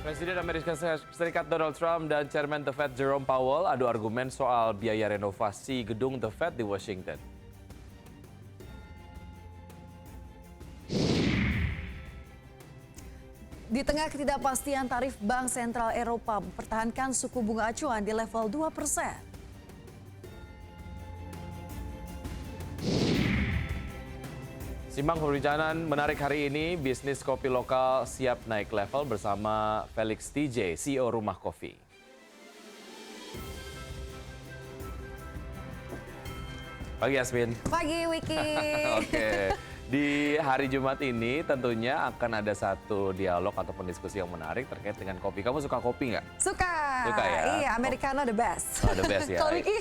Presiden Amerika Serikat Donald Trump dan Chairman The Fed Jerome Powell adu argumen soal biaya renovasi gedung The Fed di Washington. Di tengah ketidakpastian tarif Bank Sentral Eropa mempertahankan suku bunga acuan di level 2%. Simak perbincangan menarik hari ini, bisnis kopi lokal siap naik level bersama Felix TJ, CEO Rumah Kopi. Pagi Yasmin. Pagi Wiki. Oke. Di hari Jumat ini tentunya akan ada satu dialog ataupun diskusi yang menarik terkait dengan kopi. Kamu suka kopi nggak? Suka. Suka ya? Iya, Americano the best. Oh, the best ya. Kalau Wiki?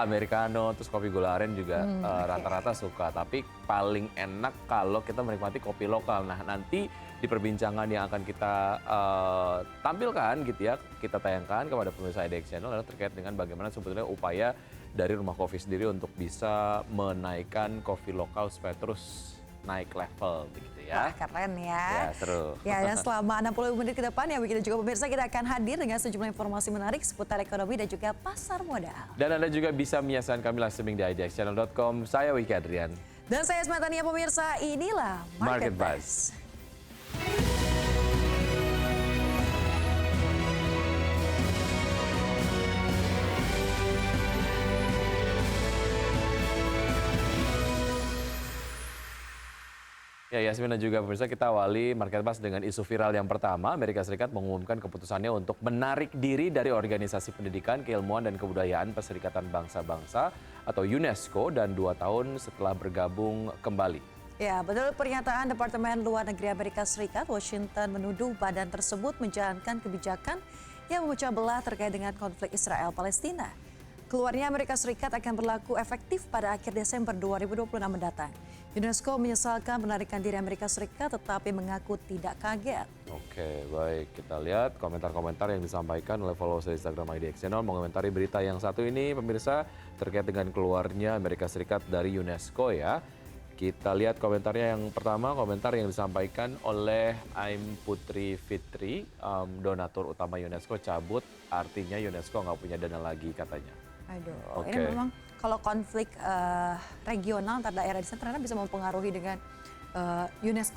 Americano, terus kopi gula aren juga rata-rata suka. Tapi paling enak kalau kita menikmati kopi lokal. Nah, nanti di perbincangan yang akan kita tampilkan gitu ya, kita tayangkan kepada pemirsa IDX Channel adalah terkait dengan bagaimana sebetulnya upaya dari Rumah Kopi sendiri untuk bisa menaikkan kopi lokal supaya terus naik level begitu ya. Wah, keren ya. Ya, seru. Ya, dan selama 60 menit ke depan ya Wiki dan juga pemirsa kita akan hadir dengan sejumlah informasi menarik seputar ekonomi dan juga pasar modal. Dan Anda juga bisa menyaksikan kami live streaming di idxchannel.com. Saya Wiki Adrian. Dan saya Asmatania pemirsa, inilah Market Market Buzz. Buzz. Ya, Yasmin dan juga pemirsa, kita awali Market Buzz dengan isu viral yang pertama. Amerika Serikat mengumumkan keputusannya untuk menarik diri dari Organisasi Pendidikan, Keilmuan, dan Kebudayaan Perserikatan Bangsa-Bangsa atau UNESCO dan 2 tahun setelah bergabung kembali. Ya, betul pernyataan Departemen Luar Negeri Amerika Serikat, Washington menuduh badan tersebut menjalankan kebijakan yang memecah belah terkait dengan konflik Israel-Palestina. Keluarnya Amerika Serikat akan berlaku efektif pada akhir Desember 2026 mendatang. UNESCO menyesalkan penarikan diri Amerika Serikat tetapi mengaku tidak kaget. Oke, baik. Kita lihat komentar-komentar yang disampaikan oleh followers Instagram IDX Channel mengomentari berita yang satu ini, pemirsa, terkait dengan keluarnya Amerika Serikat dari UNESCO ya. Kita lihat komentarnya yang pertama, komentar yang disampaikan oleh Aim Putri Fitri, donatur utama UNESCO cabut, artinya UNESCO nggak punya dana lagi katanya. Aduh, ini memang kalau konflik regional antar daerah di sana ternyata bisa mempengaruhi dengan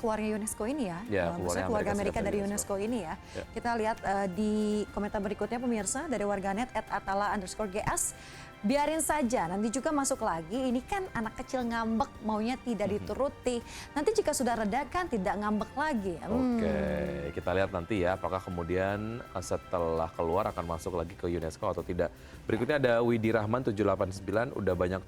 keluarga UNESCO ini ya. Maksudnya keluarga Amerika dari UNESCO ini ya. Kita lihat di komentar berikutnya pemirsa dari warganet @atala_gs. Biarin saja, nanti juga masuk lagi. Ini kan anak kecil ngambek, maunya tidak dituruti. Nanti jika sudah reda kan tidak ngambek lagi. Oke, kita lihat nanti ya apakah kemudian setelah keluar akan masuk lagi ke UNESCO atau tidak. Berikutnya ada Widi Rahman 789, udah banyak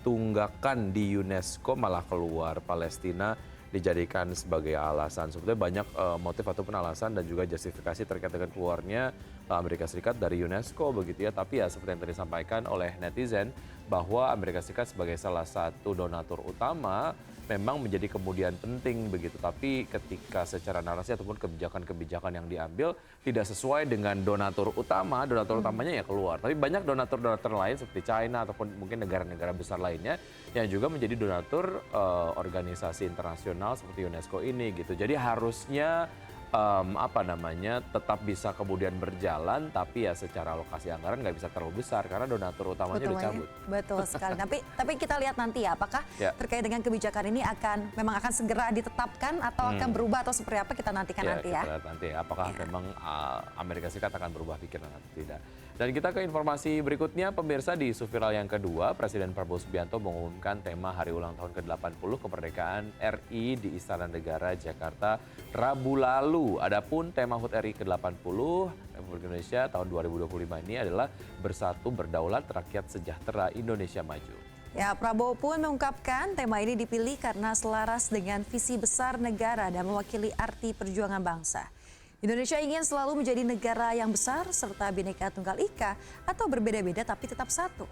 tunggakan di UNESCO malah keluar. Palestina dijadikan sebagai alasan. Sebetulnya banyak motif ataupun alasan dan juga justifikasi terkait dengan keluarnya Amerika Serikat dari UNESCO begitu ya. Tapi ya seperti yang tadi disampaikan oleh netizen bahwa Amerika Serikat sebagai salah satu donatur utama memang menjadi kemudian penting begitu. Tapi ketika secara narasi ataupun kebijakan-kebijakan yang diambil tidak sesuai dengan donatur utama, donatur utamanya ya keluar. Tapi banyak donatur-donatur lain seperti China ataupun mungkin negara-negara besar lainnya yang juga menjadi donatur organisasi internasional seperti UNESCO ini gitu. Jadi harusnya tetap bisa kemudian berjalan, tapi ya secara alokasi anggaran nggak bisa terlalu besar karena donatur utamanya dicabut. Betul sekali. Tapi kita lihat nanti ya, apakah terkait dengan kebijakan ini memang akan segera ditetapkan atau akan berubah atau seperti apa kita nantikan nanti ya. Kita lihat nanti ya, apakah memang Amerika Serikat akan berubah pikiran atau tidak. Dan kita ke informasi berikutnya, pemirsa, di isu viral yang kedua, Presiden Prabowo Subianto mengumumkan tema hari ulang tahun ke-80 kemerdekaan RI di Istana Negara Jakarta Rabu lalu. Adapun tema HUT RI ke-80 Republik Indonesia tahun 2025 ini adalah Bersatu Berdaulat Rakyat Sejahtera Indonesia Maju. Ya, Prabowo pun mengungkapkan tema ini dipilih karena selaras dengan visi besar negara dan mewakili arti perjuangan bangsa. Indonesia ingin selalu menjadi negara yang besar serta Bhinneka Tunggal Ika atau berbeda-beda tapi tetap satu.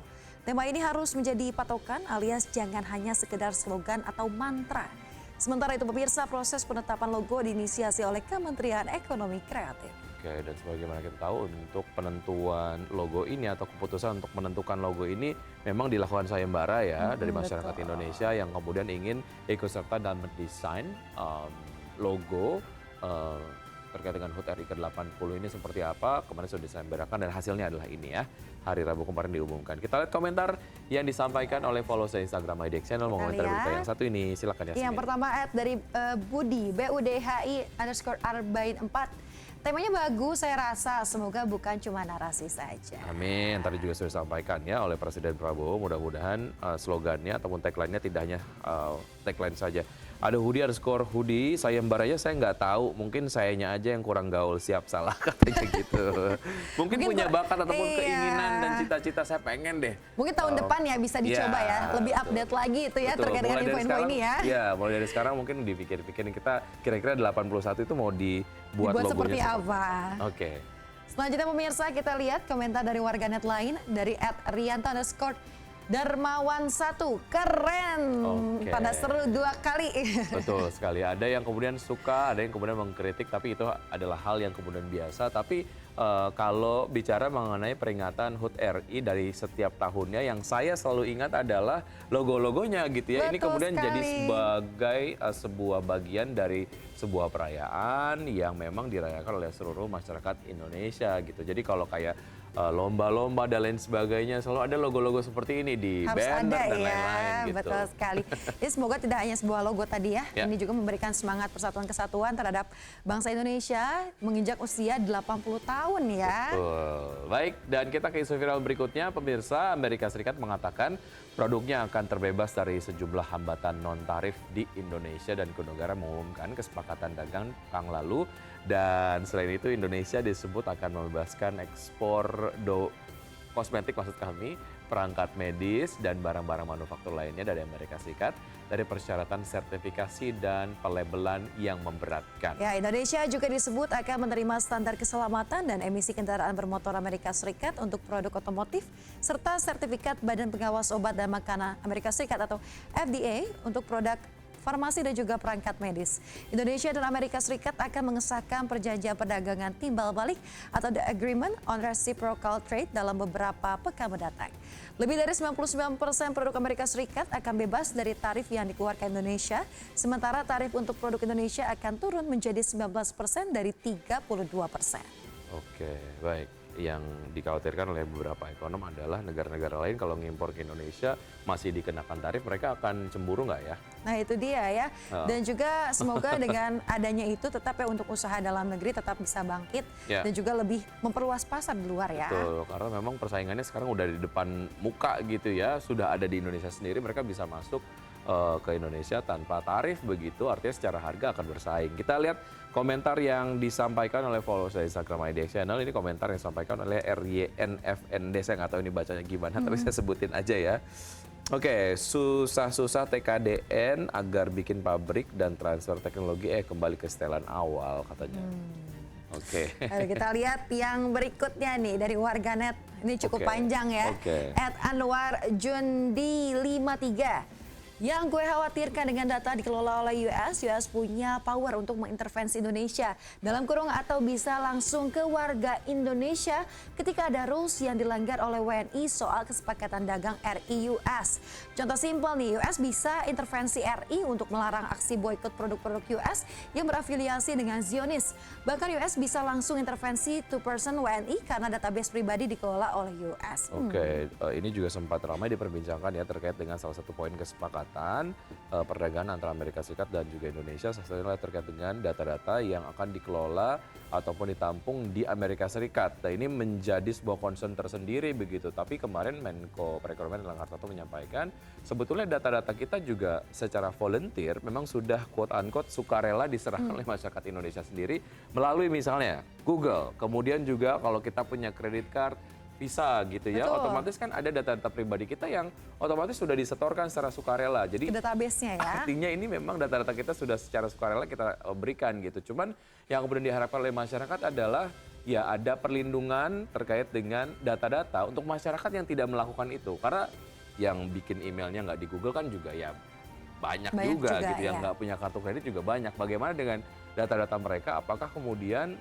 Tema ini harus menjadi patokan alias jangan hanya sekedar slogan atau mantra. Sementara itu pemirsa, proses penetapan logo diinisiasi oleh Kementerian Ekonomi Kreatif. Oke, dan sebagaimana kita tahu untuk penentuan logo ini atau keputusan untuk menentukan logo ini memang dilakukan sayembara ya dari masyarakat Indonesia yang kemudian ingin ikut serta dalam mendesain logo terkait dengan HUT RI ke-80 ini seperti apa. Kemarin sudah disampaikan dan hasilnya adalah ini ya. Hari Rabu kemarin diumumkan. Kita lihat komentar yang disampaikan oleh followers Instagram IDX Channel mengomentari berita yang satu ini. Silakan ya. Yang pertama dari Budi, BUDHI_Arbain 4. Temanya bagus, saya rasa. Semoga bukan cuma narasi saja. Amin. Tadi juga sudah disampaikan ya oleh Presiden Prabowo. Mudah-mudahan slogannya ataupun tagline-nya tidak hanya tagline saja. Ada Hoodie_Hoodie, sayembaranya saya nggak tahu. Mungkin sayanya aja yang kurang gaul, siap salah katanya gitu. Mungkin punya bakat ataupun keinginan dan cita-cita saya pengen deh. Mungkin tahun depan ya bisa dicoba ya. Lebih update lagi itu ya terkait dengan info-info ini ya. Ya, mulai dari sekarang mungkin dipikir-pikirin kita kira-kira 81 itu mau dibuat logonya seperti apa. Oke. Selanjutnya pemirsa kita lihat komentar dari warganet lain dari @rianta_Darmawan 1. Keren. Pada seru 2 kali. Betul sekali. Ada yang kemudian suka, ada yang kemudian mengkritik, tapi itu adalah hal yang kemudian biasa. Tapi kalau bicara mengenai peringatan HUT RI dari setiap tahunnya, yang saya selalu ingat adalah logo-logonya gitu ya. Ini kemudian jadi sebagai sebuah bagian dari sebuah perayaan yang memang dirayakan oleh seluruh masyarakat Indonesia gitu. Jadi kalau kayak lomba-lomba dan lain sebagainya selalu ada logo-logo seperti ini di harus banner ada dan ya, lain-lain gitu. Betul sekali. Jadi semoga tidak hanya sebuah logo tadi ya, ini juga memberikan semangat persatuan kesatuan terhadap bangsa Indonesia menginjak usia 80 tahun ya. Betul. Baik, dan kita ke isu viral berikutnya. Pemirsa, Amerika Serikat mengatakan produknya akan terbebas dari sejumlah hambatan non-tarif di Indonesia dan kedua negara mengumumkan kesepakatan dagang pekan lalu. Dan selain itu Indonesia disebut akan membebaskan ekspor kosmetik maksud kami, perangkat medis dan barang-barang manufaktur lainnya dari Amerika Serikat dari persyaratan sertifikasi dan pelabelan yang memberatkan. Ya, Indonesia juga disebut akan menerima standar keselamatan dan emisi kendaraan bermotor Amerika Serikat untuk produk otomotif serta sertifikat Badan Pengawas Obat dan Makanan Amerika Serikat atau FDA untuk produk farmasi dan juga perangkat medis. Indonesia dan Amerika Serikat akan mengesahkan perjanjian perdagangan timbal balik atau the Agreement on Reciprocal Trade dalam beberapa pekan mendatang. Lebih dari 99% produk Amerika Serikat akan bebas dari tarif yang dikeluarkan Indonesia, sementara tarif untuk produk Indonesia akan turun menjadi 19% dari 32%. Oke, baik. Yang dikhawatirkan oleh beberapa ekonom adalah negara-negara lain kalau ngimpor ke Indonesia masih dikenakan tarif, mereka akan cemburu nggak ya? Nah itu dia ya. Dan juga semoga dengan adanya itu tetap ya untuk usaha dalam negeri tetap bisa bangkit dan juga lebih memperluas pasar di luar ya. Betul, karena memang persaingannya sekarang udah di depan muka gitu ya, sudah ada di Indonesia sendiri, mereka bisa masuk ke Indonesia tanpa tarif begitu, artinya secara harga akan bersaing. Kita lihat komentar yang disampaikan oleh followers Instagram IDX Channel. Ini komentar yang disampaikan oleh RYNFND, saya nggak tahu ini bacanya gimana, tapi saya sebutin aja ya. Oke, susah-susah TKDN agar bikin pabrik dan transfer teknologi kembali ke setelan awal katanya. Oke. Lalu kita lihat yang berikutnya nih dari warganet. Ini cukup panjang ya. @AnwarJundi53. Yang gue khawatirkan dengan data dikelola oleh US punya power untuk mengintervensi Indonesia dalam kurung atau bisa langsung ke warga Indonesia ketika ada rules yang dilanggar oleh WNI soal kesepakatan dagang RI-US. Contoh simpel nih, US bisa intervensi RI untuk melarang aksi boikot produk-produk US yang berafiliasi dengan Zionis. Bahkan US bisa langsung intervensi two-person WNI karena database pribadi dikelola oleh US. Oke, ini juga sempat ramai diperbincangkan ya terkait dengan salah satu poin kesepakatan perdagangan antara Amerika Serikat dan juga Indonesia, salah satunya terkait dengan data-data yang akan dikelola ataupun ditampung di Amerika Serikat. Nah, ini menjadi sebuah concern tersendiri begitu. Tapi kemarin Menko Perekonomian Erlangga Hartarto menyampaikan sebetulnya data-data kita juga secara volunteer memang sudah quote-unquote sukarela diserahkan oleh masyarakat Indonesia sendiri melalui misalnya Google. Kemudian juga kalau kita punya credit card, Visa gitu ya, otomatis kan ada data-data pribadi kita yang otomatis sudah disetorkan secara sukarela. Jadi database-nya ya. Artinya ini memang data-data kita sudah secara sukarela kita berikan gitu. Cuman yang kemudian diharapkan oleh masyarakat adalah ya ada perlindungan terkait dengan data-data untuk masyarakat yang tidak melakukan itu. Karena yang bikin emailnya nggak di Google kan juga ya banyak juga gitu, yang nggak punya kartu kredit juga banyak. Bagaimana dengan data-data mereka, apakah kemudian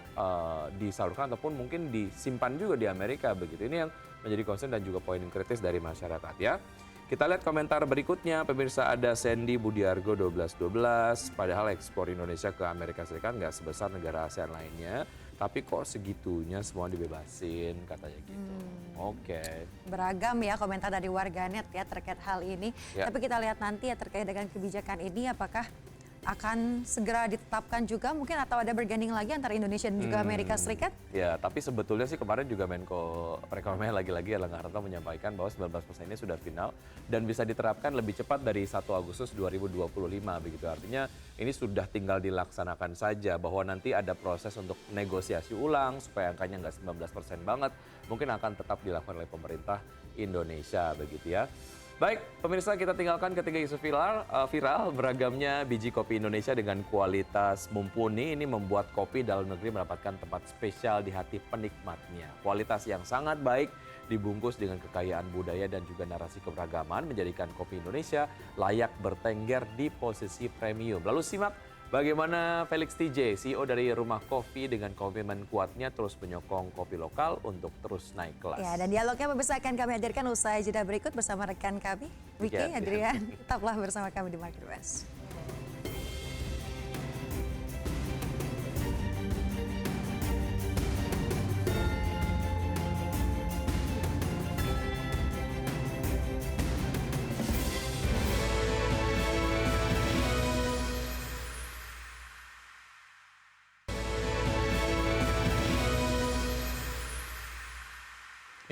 disalurkan ataupun mungkin disimpan juga di Amerika begitu. Ini yang menjadi concern dan juga poin kritis dari masyarakat ya. Kita lihat komentar berikutnya, pemirsa ada Sandy Budiargo 1212, padahal ekspor Indonesia ke Amerika Serikat nggak sebesar negara ASEAN lainnya, tapi kok segitunya semua dibebasin, katanya gitu. Oke. Beragam ya komentar dari warganet ya terkait hal ini. Ya. Tapi kita lihat nanti ya terkait dengan kebijakan ini apakah akan segera ditetapkan juga mungkin atau ada berganding lagi antara Indonesia dan juga Amerika Serikat? Ya, tapi sebetulnya sih kemarin juga Menko Perekonomian lagi-lagi Erlangga Hartarto menyampaikan bahwa 19% ini sudah final dan bisa diterapkan lebih cepat dari 1 Agustus 2025 begitu. Artinya ini sudah tinggal dilaksanakan saja bahwa nanti ada proses untuk negosiasi ulang supaya angkanya nggak 19% banget. Mungkin akan tetap dilakukan oleh pemerintah Indonesia begitu ya. Baik, pemirsa kita tinggalkan ketiga isu viral beragamnya biji kopi Indonesia dengan kualitas mumpuni ini membuat kopi dalam negeri mendapatkan tempat spesial di hati penikmatnya. Kualitas yang sangat baik dibungkus dengan kekayaan budaya dan juga narasi keberagaman menjadikan kopi Indonesia layak bertengger di posisi premium. Lalu simak bagaimana Felix TJ, CEO dari Rumah Kopi dengan komitmen kuatnya terus menyokong kopi lokal untuk terus naik kelas. Ya, dan dialognya pemirsa akan kami hadirkan usai jeda berikut bersama rekan kami, Wiki, Ya. Adrian. Tetaplah bersama kami di Market West.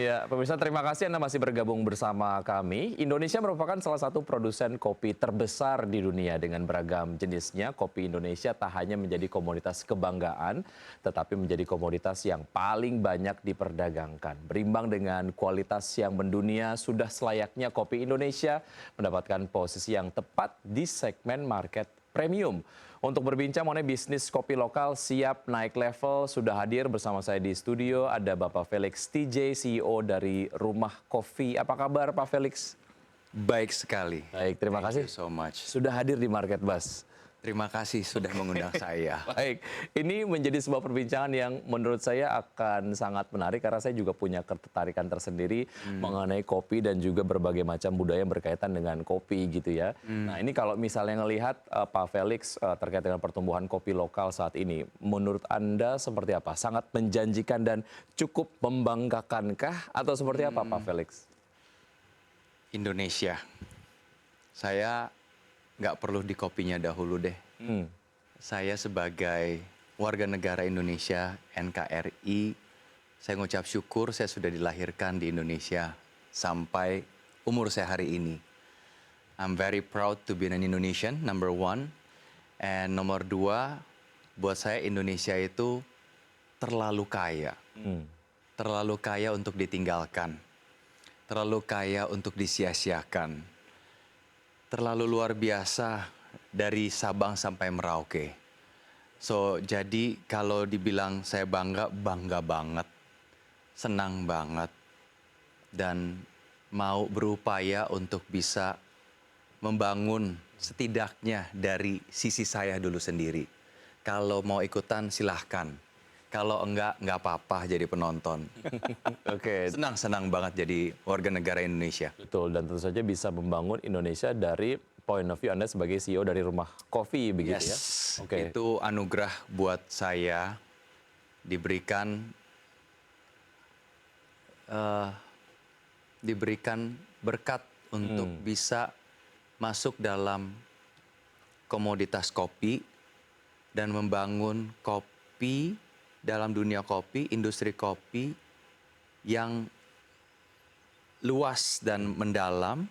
Ya, pemirsa terima kasih Anda masih bergabung bersama kami. Indonesia merupakan salah satu produsen kopi terbesar di dunia dengan beragam jenisnya. Kopi Indonesia tak hanya menjadi komoditas kebanggaan, tetapi menjadi komoditas yang paling banyak diperdagangkan. Berimbang dengan kualitas yang mendunia, sudah selayaknya kopi Indonesia mendapatkan posisi yang tepat di segmen market premium. Untuk berbincang mengenai bisnis kopi lokal siap naik level, sudah hadir bersama saya di studio ada Bapak Felix TJ, CEO dari Rumah Kopi. Apa kabar Pak Felix? Baik sekali. Baik, terima kasih. Thank you so much. Sudah hadir di Market Buzz. Terima kasih sudah mengundang saya. Baik, ini menjadi sebuah perbincangan yang menurut saya akan sangat menarik karena saya juga punya ketertarikan tersendiri mengenai kopi dan juga berbagai macam budaya yang berkaitan dengan kopi gitu ya. Nah ini kalau misalnya ngelihat Pak Felix terkait dengan pertumbuhan kopi lokal saat ini, menurut Anda seperti apa? Sangat menjanjikan dan cukup membanggakankah atau seperti apa Pak Felix? Indonesia. Saya nggak perlu di kopinya dahulu deh. Saya sebagai warga negara Indonesia, NKRI, saya ngucap syukur saya sudah dilahirkan di Indonesia sampai umur saya hari ini. I'm very proud to be an Indonesian, number one. And nomor dua, buat saya Indonesia itu terlalu kaya. Terlalu kaya untuk ditinggalkan. Terlalu kaya untuk disia-siakan. Terlalu luar biasa dari Sabang sampai Merauke. So, jadi kalau dibilang saya bangga, bangga banget. Senang banget. Dan mau berupaya untuk bisa membangun setidaknya dari sisi saya dulu sendiri. Kalau mau ikutan silahkan. Kalau enggak apa-apa jadi penonton. Oke. Senang banget jadi warga negara Indonesia. Betul, dan tentu saja bisa membangun Indonesia dari point of view Anda sebagai CEO dari Rumah Kopi begitu ya. Oke. Itu anugerah buat saya diberikan berkat untuk bisa masuk dalam komoditas kopi dan membangun kopi dalam dunia kopi, industri kopi yang luas dan mendalam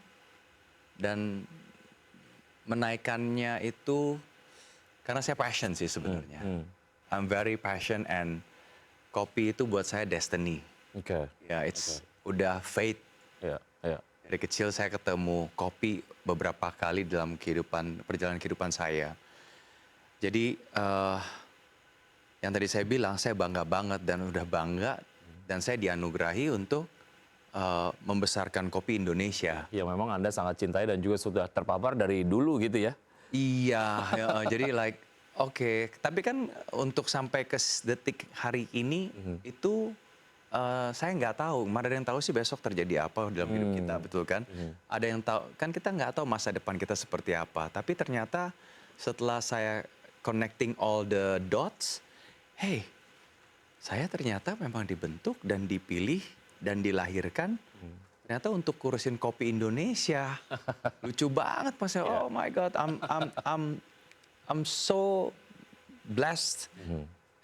dan menaikkannya itu karena saya passion sih sebenarnya. I'm very passion and kopi itu buat saya destiny. Oke. Ya, it's udah fate. Ya, ya. Dari kecil saya ketemu kopi beberapa kali dalam perjalanan kehidupan saya. Jadi yang tadi saya bilang, saya bangga banget dan udah bangga dan saya dianugerahi untuk membesarkan kopi Indonesia. Ya memang Anda sangat cintai dan juga sudah terpapar dari dulu gitu ya. Iya, ya, jadi oke. Tapi kan untuk sampai ke detik hari ini itu saya nggak tahu. Mana ada yang tahu sih besok terjadi apa dalam hidup kita, betul kan? Ada yang tahu, kan kita nggak tahu masa depan kita seperti apa. Tapi ternyata setelah saya connecting all the dots, hey, saya ternyata memang dibentuk dan dipilih dan dilahirkan ternyata untuk kurusin kopi Indonesia. Lucu banget pas saya, oh my God, I'm so blessed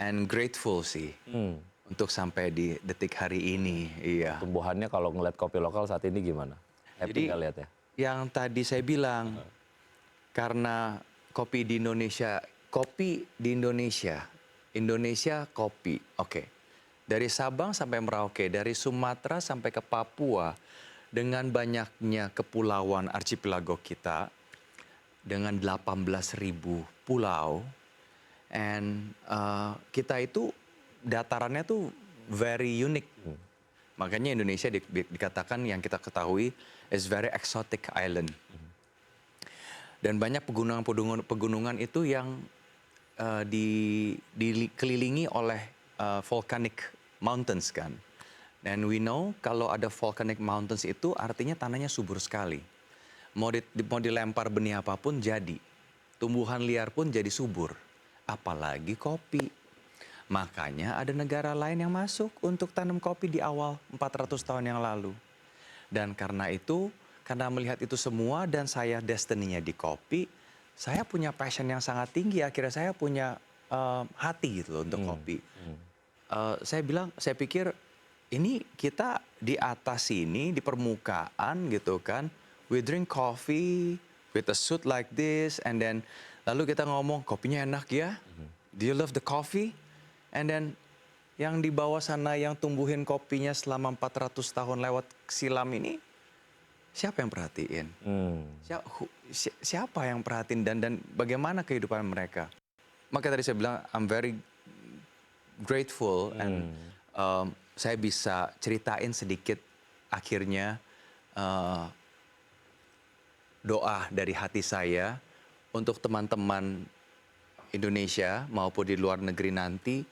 and grateful sih. Untuk sampai di detik hari ini, iya. Tumbuhannya kalau ngeliat kopi lokal saat ini gimana? Happy Jadi nggak lihatnya? yang tadi saya bilang, karena kopi di Indonesia, Indonesia kopi, oke. Dari Sabang sampai Merauke, dari Sumatera sampai ke Papua, dengan banyaknya kepulauan archipelago kita, dengan 18.000 pulau, and kita itu datarannya tuh very unique. Makanya Indonesia dikatakan yang kita ketahui is very exotic island. Dan banyak pegunungan itu yang dikelilingi oleh volcanic mountains kan. Dan we know kalau ada volcanic mountains itu artinya tanahnya subur sekali. Mau dilempar benih apapun jadi. Tumbuhan liar pun jadi subur. Apalagi kopi. Makanya ada negara lain yang masuk untuk tanam kopi di awal 400 tahun yang lalu. Dan karena itu, karena melihat itu semua dan saya destiny-nya di kopi, saya punya passion yang sangat tinggi. Akhirnya saya punya hati gitu loh untuk kopi. Saya pikir ini kita di atas sini, di permukaan gitu kan, we drink coffee with a suit like this, and then lalu kita ngomong kopinya enak ya, do you love the coffee? And then yang di bawah sana yang tumbuhin kopinya selama 400 tahun lewat silam ini, siapa yang perhatiin? Siapa yang perhatiin dan bagaimana kehidupan mereka? Maka tadi saya bilang I'm very grateful and saya bisa ceritain sedikit akhirnya doa dari hati saya untuk teman-teman Indonesia maupun di luar negeri nanti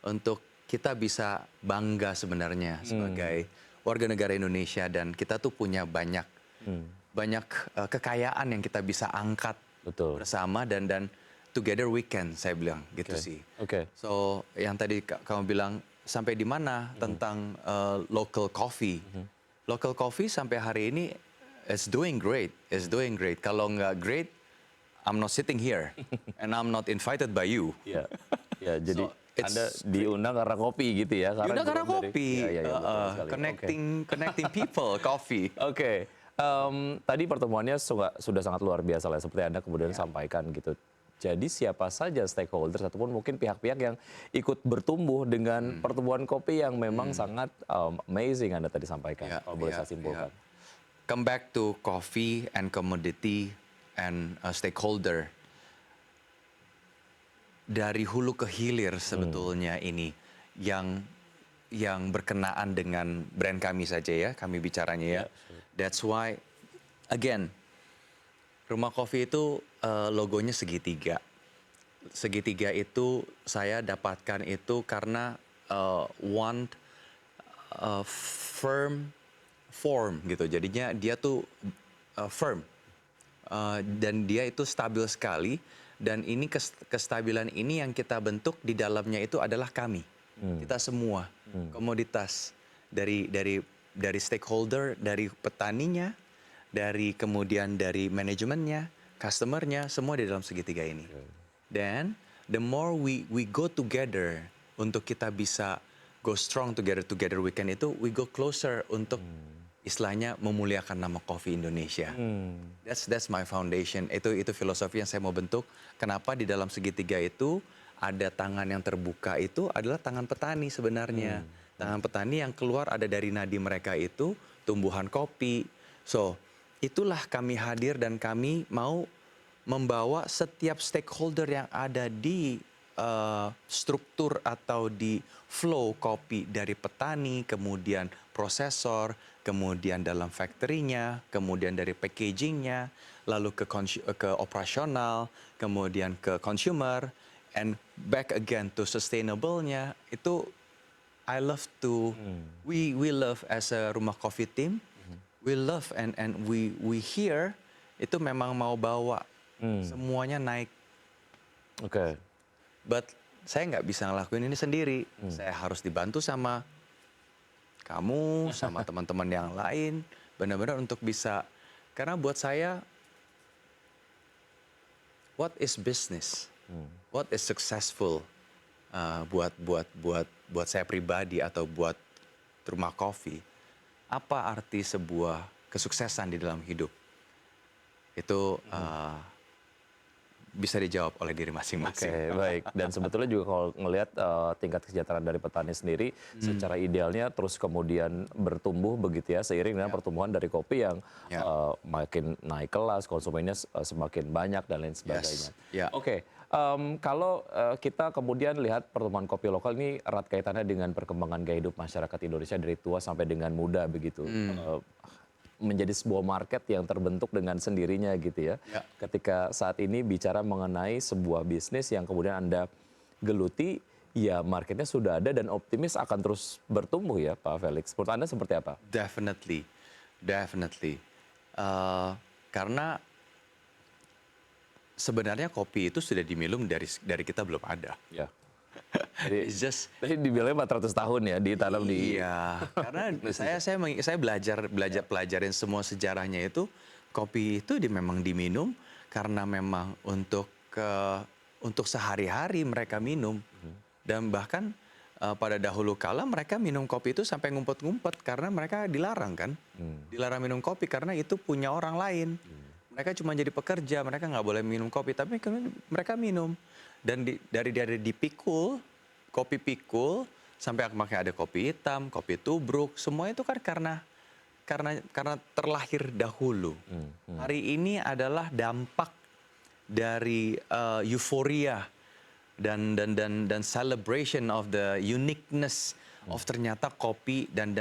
untuk kita bisa bangga sebenarnya sebagai warga negara Indonesia dan kita tuh punya banyak kekayaan yang kita bisa angkat bersama dan together we can, saya bilang gitu sih. So yang tadi kamu bilang sampai di mana tentang local coffee. Local coffee sampai hari ini is doing great, Kalau nggak great, I'm not sitting here and I'm not invited by you. Ya, jadi Anda diundang karena kopi gitu ya? Diundang karena kopi, connecting people, coffee. Oke. Tadi pertemuannya sudah sangat luar biasa lah, seperti Anda kemudian sampaikan gitu. Jadi siapa saja stakeholders ataupun mungkin pihak-pihak yang ikut bertumbuh dengan pertumbuhan kopi yang memang sangat amazing Anda tadi sampaikan, kalau boleh saya simpulkan. Come back to coffee and commodity and stakeholder. Dari hulu ke hilir sebetulnya ini yang berkenaan dengan brand kami saja ya, kami bicaranya ya. That's why again Rumah Kopi itu logonya segitiga. Segitiga itu saya dapatkan itu karena one firm form gitu. Jadinya dia tuh firm dan dia itu stabil sekali. Dan ini kestabilan ini yang kita bentuk di dalamnya itu adalah kami, kita semua, komoditas dari stakeholder, dari petaninya, dari kemudian dari manajemennya, customernya, semua di dalam segitiga ini. Dan the more we go together untuk kita bisa go strong together we can itu we go closer untuk istilahnya memuliakan nama kopi Indonesia. That's my foundation. Itu filosofi yang saya mau bentuk. Kenapa di dalam segitiga itu ada tangan yang terbuka itu adalah tangan petani sebenarnya. Tangan petani yang keluar ada dari nadi mereka itu tumbuhan kopi. So, itulah kami hadir dan kami mau membawa setiap stakeholder yang ada di struktur atau di flow kopi dari petani, kemudian prosesor, kemudian dalam factory-nya, kemudian dari packaging-nya, lalu ke operasional, kemudian ke consumer, and back again to sustainable-nya, itu I love to, we love as a Rumah Coffee team, we love and we here itu memang mau bawa semuanya naik. Oke. But saya nggak bisa ngelakuin ini sendiri. Saya harus dibantu sama kamu, sama teman-teman yang lain, benar-benar untuk bisa. Karena buat saya, what is business? What is successful? Buat saya pribadi atau buat Rumah Coffee, apa arti sebuah kesuksesan di dalam hidup? Itu bisa dijawab oleh diri masing-masing. Oke, baik. Dan sebetulnya juga kalau ngelihat tingkat kesejahteraan dari petani sendiri, secara idealnya terus kemudian bertumbuh begitu ya, seiring dengan pertumbuhan dari kopi yang makin naik kelas, konsumennya semakin banyak dan lain sebagainya. Ya. Oke, kalau kita kemudian lihat pertumbuhan kopi lokal ini erat kaitannya dengan perkembangan gaya hidup masyarakat Indonesia dari tua sampai dengan muda begitu. Menjadi sebuah market yang terbentuk dengan sendirinya gitu ya. Ketika saat ini bicara mengenai sebuah bisnis yang kemudian Anda geluti, ya marketnya sudah ada dan optimis akan terus bertumbuh ya Pak Felix. Menurut Anda seperti apa? Definitely. Karena sebenarnya kopi itu sudah diminum dari kita belum ada. Ya. Jadi, It's just tadi dibilang 400 tahun ya ditanam di. Iya, karena saya pelajarin semua sejarahnya itu, kopi itu memang diminum karena memang untuk sehari-hari mereka minum. Dan bahkan pada dahulu kala mereka minum kopi itu sampai ngumpet-ngumpet karena mereka dilarang kan. Dilarang minum kopi karena itu punya orang lain. Mereka cuma jadi pekerja, mereka nggak boleh minum kopi, tapi mereka minum. Dan dari dipikul, kopi pikul, sampai makanya ada kopi hitam, kopi tubruk, semua itu kan karena terlahir dahulu. Hari ini adalah dampak dari euforia dan celebration of the uniqueness of ternyata kopi dan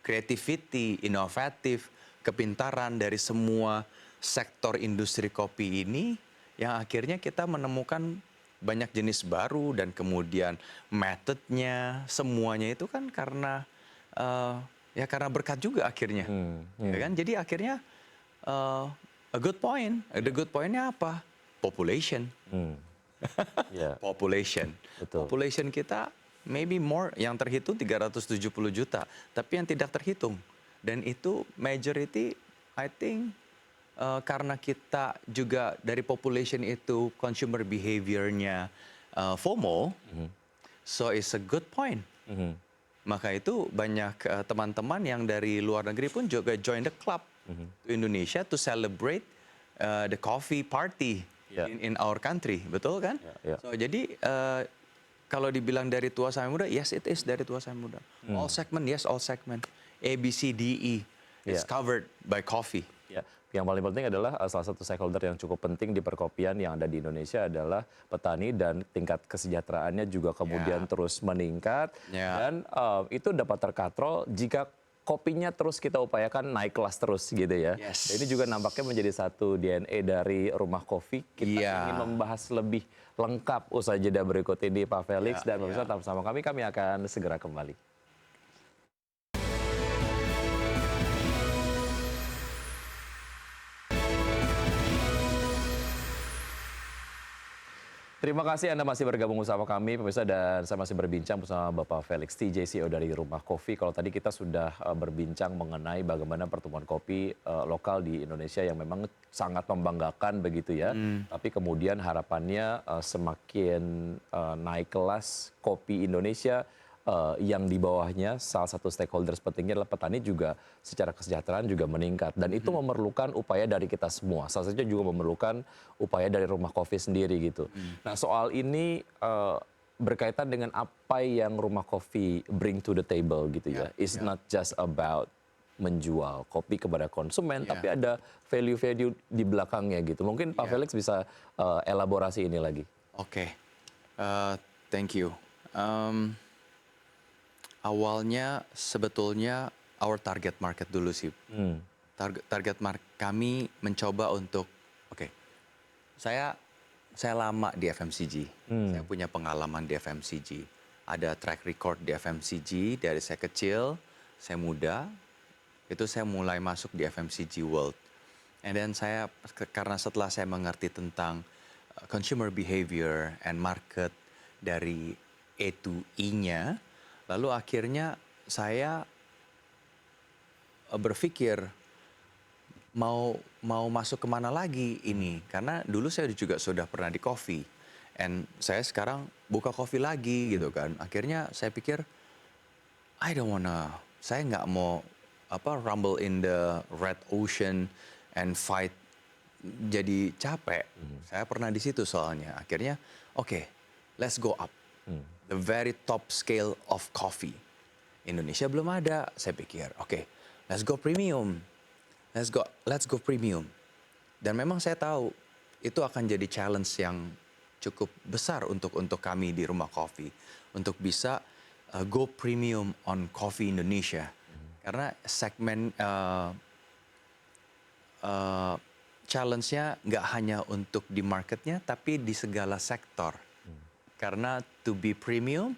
creativity, inovatif, kepintaran dari semua sektor industri kopi ini yang akhirnya kita menemukan banyak jenis baru dan kemudian metodenya semuanya itu kan karena berkat juga akhirnya. Ya kan? Jadi akhirnya a good point. The good point-nya apa? Population. Population. Betul. Population kita maybe more, yang terhitung 370 juta, tapi yang tidak terhitung. Dan itu majority I think karena kita juga dari population itu consumer behavior-nya FOMO, so it's a good point. Maka itu banyak teman-teman yang dari luar negeri pun juga join the club to Indonesia to celebrate the coffee party in our country, betul kan? So jadi kalau dibilang dari tua sampai muda, yes it is dari tua sampai muda. All segment, yes all segment. A, B, C, D, E is covered by coffee. Ya, yang paling penting adalah salah satu stakeholder yang cukup penting di perkopian yang ada di Indonesia adalah petani dan tingkat kesejahteraannya juga kemudian terus meningkat dan itu dapat terkatrol jika kopinya terus kita upayakan naik kelas terus gitu ya. Dan ini juga nampaknya menjadi satu DNA dari Rumah Kopi. Kita ingin membahas lebih lengkap usai jeda berikut ini Pak Felix dan pemirsa tetap bersama kami akan segera kembali. Terima kasih Anda masih bergabung bersama kami, pemirsa, dan saya masih berbincang bersama Bapak Felix TJ, CEO dari Rumah Kopi. Kalau tadi kita sudah berbincang mengenai bagaimana pertumbuhan kopi lokal di Indonesia yang memang sangat membanggakan begitu ya. Tapi kemudian harapannya semakin naik kelas kopi Indonesia, yang di bawahnya salah satu stakeholder pentingnya adalah petani juga secara kesejahteraan juga meningkat dan itu memerlukan upaya dari kita semua. Salah satunya juga memerlukan upaya dari Rumah Kopi sendiri gitu. Nah soal ini berkaitan dengan apa yang Rumah Kopi bring to the table gitu ya. It's not just about menjual kopi kepada konsumen, tapi ada value-value di belakangnya gitu. Mungkin Pak Felix bisa elaborasi ini lagi. Oke, thank you. Awalnya sebetulnya our target market dulu sih. Target market kami mencoba untuk, saya lama di FMCG. Saya punya pengalaman di FMCG. ada track record di FMCG dari saya kecil, saya muda, itu saya mulai masuk di FMCG World. And then karena setelah saya mengerti tentang consumer behavior and market dari A to E-nya, lalu akhirnya saya berpikir mau masuk kemana lagi ini, karena dulu saya juga sudah pernah di coffee, and saya sekarang buka coffee lagi gitu kan. Akhirnya saya pikir saya nggak mau rumble in the red ocean and fight, jadi capek. Saya pernah di situ soalnya. Akhirnya oke, let's go up. The very top scale of coffee. Indonesia belum ada. Saya pikir, oke, let's go premium. Let's go premium. Dan memang saya tahu itu akan jadi challenge yang cukup besar untuk kami di Rumah Kopi untuk bisa go premium on coffee Indonesia. Karena segmen challenge-nya nggak hanya untuk di marketnya, tapi di segala sektor. Karena to be premium,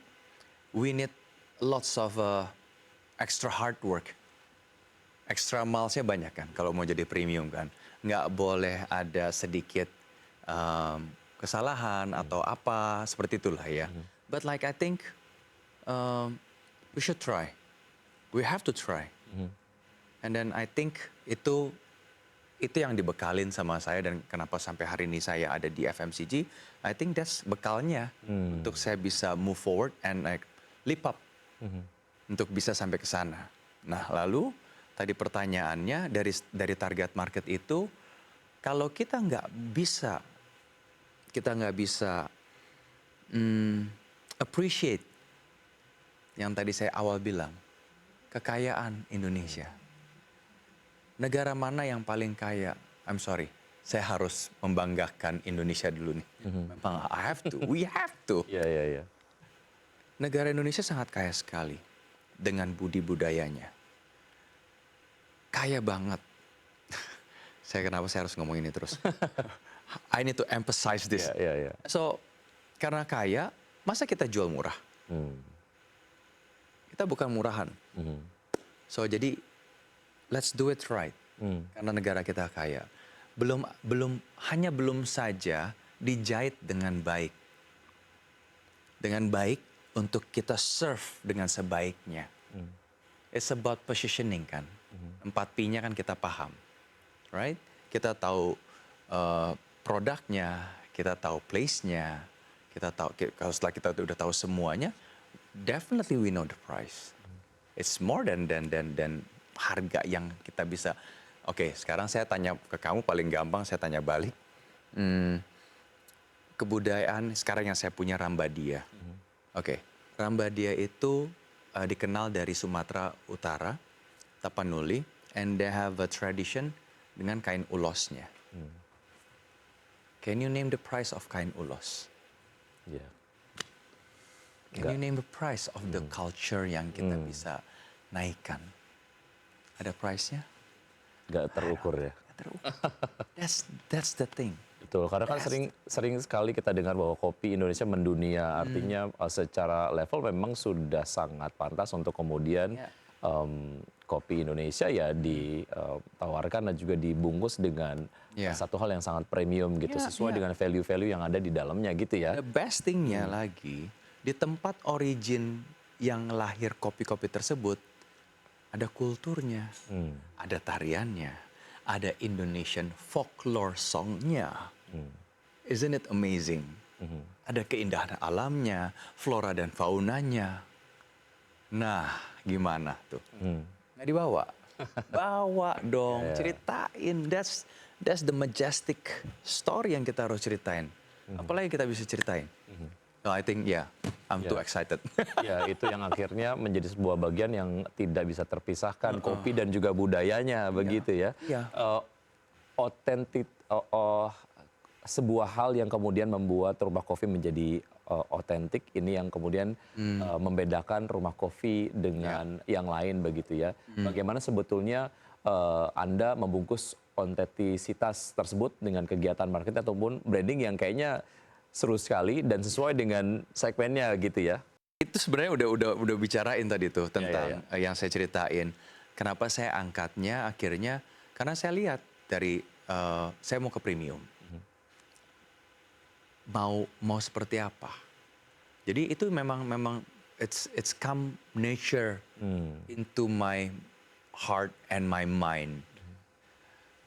we need lots of extra hard work. Extra miles-nya banyak kan kalau mau jadi premium kan. Nggak boleh ada sedikit kesalahan atau apa, seperti itulah ya. But like I think we should try. We have to try. And then I think itu yang dibekalin sama saya, dan kenapa sampai hari ini saya ada di FMCG, I think that's bekalnya untuk saya bisa move forward and like leap up untuk bisa sampai ke sana. Nah, lalu tadi pertanyaannya dari target market itu, kalau kita nggak bisa appreciate yang tadi saya awal bilang, kekayaan Indonesia. Negara mana yang paling kaya? I'm sorry, saya harus membanggakan Indonesia dulu nih. Memang we have to. Iya. Negara Indonesia sangat kaya sekali dengan budi budayanya. Kaya banget. Kenapa saya harus ngomong ini terus? I need to emphasize this. Iya. So, karena kaya, masa kita jual murah? Kita bukan murahan. So, jadi let's do it right. Karena negara kita kaya. Belum saja dijahit dengan baik. Dengan baik untuk kita serve dengan sebaiknya. It's about positioning kan. 4P-nya kan kita paham. Right? Kita tahu produknya, kita tahu place-nya, kalau setelah kita udah tahu semuanya, definitely we know the price. It's more than harga yang kita bisa. Oke, sekarang saya tanya ke kamu, paling gampang saya tanya balik. Kebudayaan sekarang yang saya punya Rambadia. Oke, Rambadia itu dikenal dari Sumatera Utara, Tapanuli, and they have a tradition dengan kain ulosnya. Can you name the price of kain ulos? Yeah. Can you name the price of the culture yang kita bisa naikkan? Ada price-nya? Nggak terukur ya. That's the thing. Betul, karena kan sering sekali kita dengar bahwa kopi Indonesia mendunia, artinya secara level memang sudah sangat pantas untuk kemudian kopi Indonesia ya ditawarkan dan juga dibungkus dengan satu hal yang sangat premium gitu, sesuai dengan value-value yang ada di dalamnya gitu ya. The best thing-nya lagi, di tempat origin yang lahir kopi-kopi tersebut, ada kulturnya, ada tariannya, ada Indonesian folklore song-nya. Isn't it amazing? Ada keindahan alamnya, flora dan faunanya. Nah, gimana tuh? Nggak dibawa? Bawa dong, ceritain. That's the majestic story yang kita harus ceritain. Apalagi kita bisa ceritain? So I think I'm too excited. Ya, itu yang akhirnya menjadi sebuah bagian yang tidak bisa terpisahkan, kopi dan juga budayanya begitu ya. Otentik, sebuah hal yang kemudian membuat rumah kopi menjadi otentik, ini yang kemudian membedakan rumah kopi dengan yang lain begitu ya. Bagaimana sebetulnya Anda membungkus otentisitas tersebut dengan kegiatan marketing ataupun branding yang kayaknya seru sekali dan sesuai dengan segmennya gitu ya. itu sebenarnya udah bicarain tadi tuh tentang yang saya ceritain. Kenapa saya angkatnya akhirnya karena saya lihat dari saya mau ke premium. Mau seperti apa. Jadi itu memang it's come nature into my heart and my mind.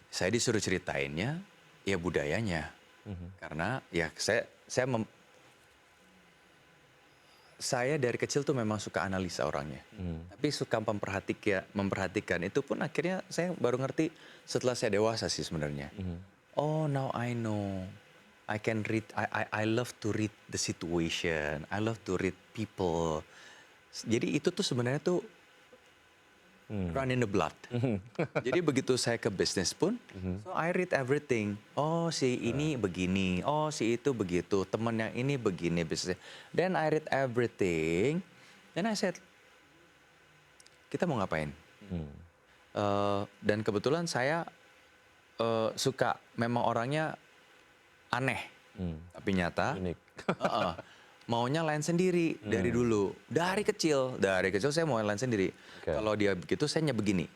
Saya disuruh ceritainnya ya budayanya. Karena ya saya dari kecil tuh memang suka analisa orangnya. Tapi suka memperhatikan itu pun akhirnya saya baru ngerti setelah saya dewasa sih sebenarnya. Oh, now I know. I can read, I love to read the situation. I love to read people. Jadi itu tuh sebenarnya tuh run in the blood. Jadi begitu saya ke bisnis pun, so I read everything. Oh si ini begini, oh si itu begitu, teman yang ini begini bisnisnya. Then I read everything, then I said, kita mau ngapain? Dan kebetulan saya suka, memang orangnya aneh, tapi nyata. Unik. Maunya lain sendiri dari dulu, dari kecil saya mau lain sendiri. Kalau dia begitu, saya begini.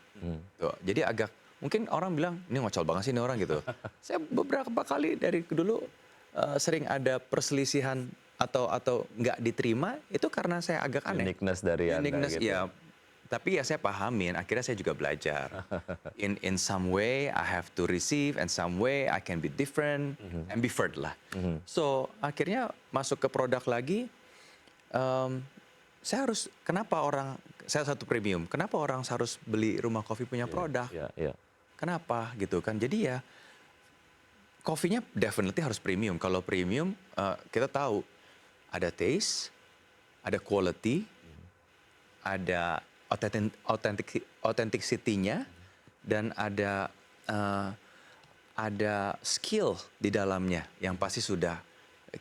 Tuh, jadi agak mungkin orang bilang ini ngocol banget sih ini orang gitu. Saya beberapa kali dari dulu sering ada perselisihan atau nggak diterima itu karena saya agak aneh. Uniqueness dari Anda gitu. Ya. Tapi ya saya pahamin, akhirnya saya juga belajar. In some way I have to receive, and some way I can be different, ambivert lah. So akhirnya masuk ke produk lagi, saya harus, saya satu premium, kenapa orang harus beli Rumah Kopi punya produk? Kenapa gitu kan? Jadi ya, kopinya definitely harus premium. Kalau premium, kita tahu ada taste, ada quality, ada authenticity-nya, dan ada skill di dalamnya yang pasti sudah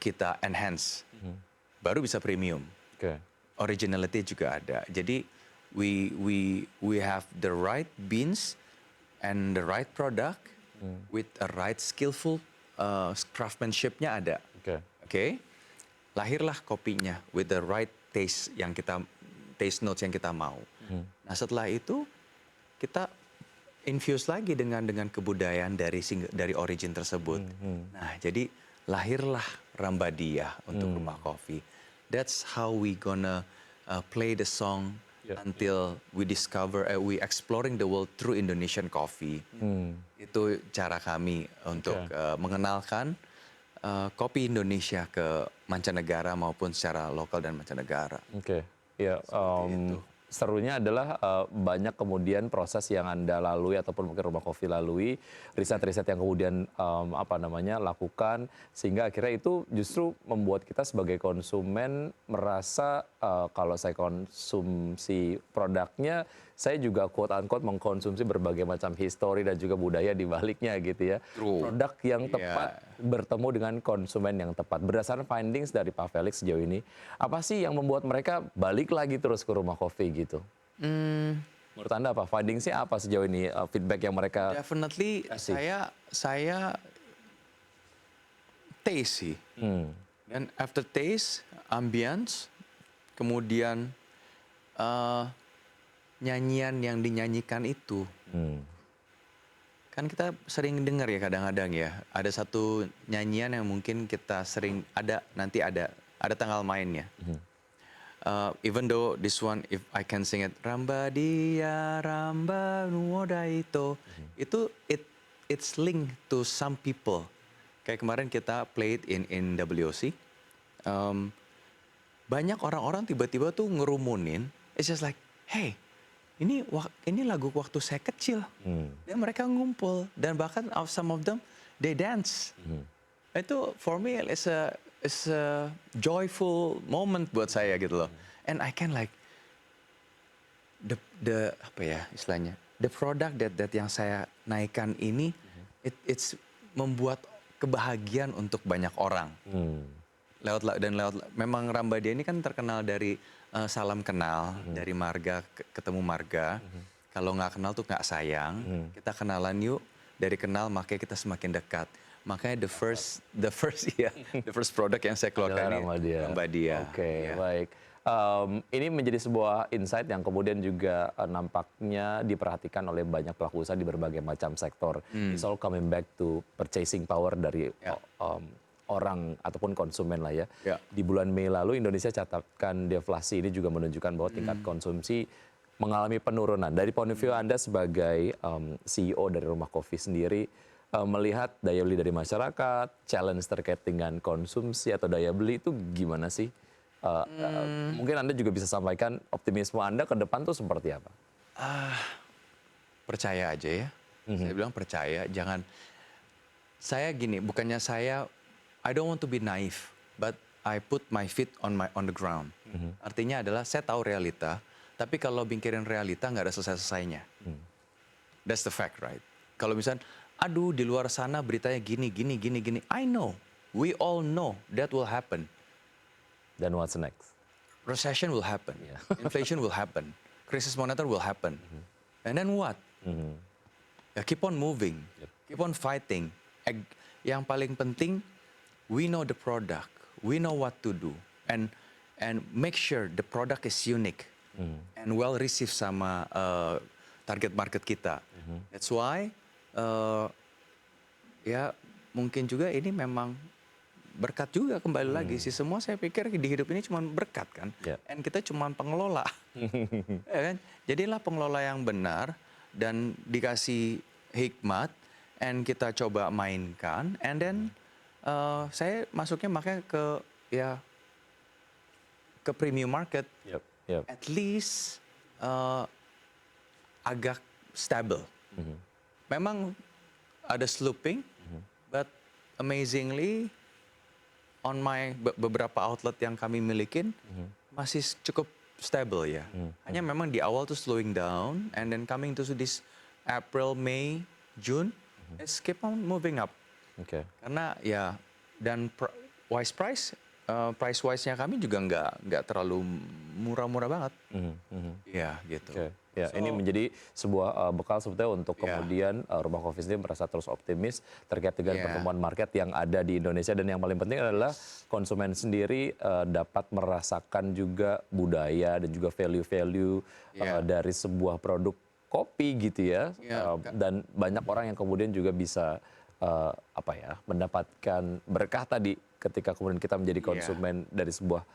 kita enhance, baru bisa premium. Originality juga ada. Jadi we have the right beans and the right product with a right skillful craftsmanship-nya ada. Lahirlah kopinya with the right taste taste notes yang kita mau. Nah setelah itu kita infuse lagi dengan kebudayaan dari origin tersebut. Nah jadi lahirlah Rambadia untuk Rumah Kopi. That's how we gonna play the song until we exploring the world through Indonesian coffee. Itu cara kami untuk mengenalkan kopi Indonesia ke mancanegara maupun secara lokal dan mancanegara. Ya, serunya adalah banyak kemudian proses yang Anda lalui ataupun mungkin Rumah Kopi lalui, riset-riset yang kemudian lakukan, sehingga akhirnya itu justru membuat kita sebagai konsumen merasa kalau saya konsumsi produknya, saya juga quote-unquote mengkonsumsi berbagai macam histori dan juga budaya di baliknya gitu ya. Produk yang tepat bertemu dengan konsumen yang tepat. Berdasarkan findings dari Pak Felix sejauh ini, apa sih yang membuat mereka balik lagi terus ke Rumah Kopi gitu? Menurut Anda apa? Findingsnya apa sejauh ini? Feedback yang mereka definitely kasih? saya taste sih. Dan after taste, ambience, kemudian nyanyian yang dinyanyikan itu. Kan kita sering dengar ya kadang-kadang ya, ada satu nyanyian yang mungkin kita sering nanti ada tanggal mainnya. Even though this one, if I can sing it, Rambadia, Ramba Nuodaito, itu it's linked to some people. Kayak kemarin kita played in WOC, banyak orang-orang tiba-tiba tuh ngerumunin, it's just like, hey, ini lagu waktu saya kecil. Dan mereka ngumpul, dan bahkan some of them they dance. Itu for me is a joyful moment buat saya gitu loh. And I can like the apa ya istilahnya, the product that yang saya naikkan ini, it's membuat kebahagiaan untuk banyak orang. Lewat memang Rambadia ini kan terkenal dari salam kenal, dari marga ketemu marga. Kalau nggak kenal tuh nggak sayang. Kita kenalan yuk, dari kenal makanya kita semakin dekat. Makanya the first product yang saya keluarkan ini Rambadia. Oke, baik. ini menjadi sebuah insight yang kemudian juga nampaknya diperhatikan oleh banyak pelaku usaha di berbagai macam sektor. It's all coming back to purchasing power dari orang ataupun konsumen lah ya. Di bulan Mei lalu Indonesia catatkan deflasi, ini juga menunjukkan bahwa tingkat konsumsi mengalami penurunan. Dari point of view Anda sebagai CEO dari Rumah Kopi sendiri, melihat daya beli dari masyarakat, challenge terkait dengan konsumsi atau daya beli itu gimana sih? Mungkin Anda juga bisa sampaikan optimisme Anda ke depan tuh seperti apa? Percaya aja ya. Saya bilang percaya, jangan. Saya gini, bukannya I don't want to be naive, but I put my feet on the ground. Artinya adalah saya tahu realita, tapi kalau mikirin realita nggak ada selesai-selesainya. That's the fact, right? Kalau misalnya, aduh di luar sana beritanya gini. I know, we all know that will happen. Dan what's next? Recession will happen, inflation will happen, krisis moneter will happen. And then what? Ya, keep on moving, keep on fighting. Yang paling penting, we know the product, we know what to do, and make sure the product is unique and well received sama target market kita. That's why ya mungkin juga ini memang berkat juga kembali lagi sih, semua saya pikir di hidup ini cuma berkat kan, and kita cuma pengelola. Ya kan? Jadilah pengelola yang benar dan dikasih hikmat, and kita coba mainkan, and then saya masuknya makanya ke premium market. At least agak stable. Memang ada sloping, but amazingly on beberapa outlet yang kami milikin masih cukup stable ya. Hanya memang di awal tuh slowing down, and then coming to this April, May, June, it's keep on moving up. Karena ya, dan price wise-nya kami juga nggak terlalu murah-murah banget. Ya gitu. Ya, ini menjadi sebuah bekal sebetulnya untuk kemudian Rumah Kopi sendiri merasa terus optimis terkait dengan pertumbuhan market yang ada di Indonesia, dan yang paling penting adalah konsumen sendiri dapat merasakan juga budaya dan juga value-value dari sebuah produk kopi gitu ya. Dan banyak orang yang kemudian juga bisa mendapatkan berkah tadi ketika kemudian kita menjadi konsumen dari sebuah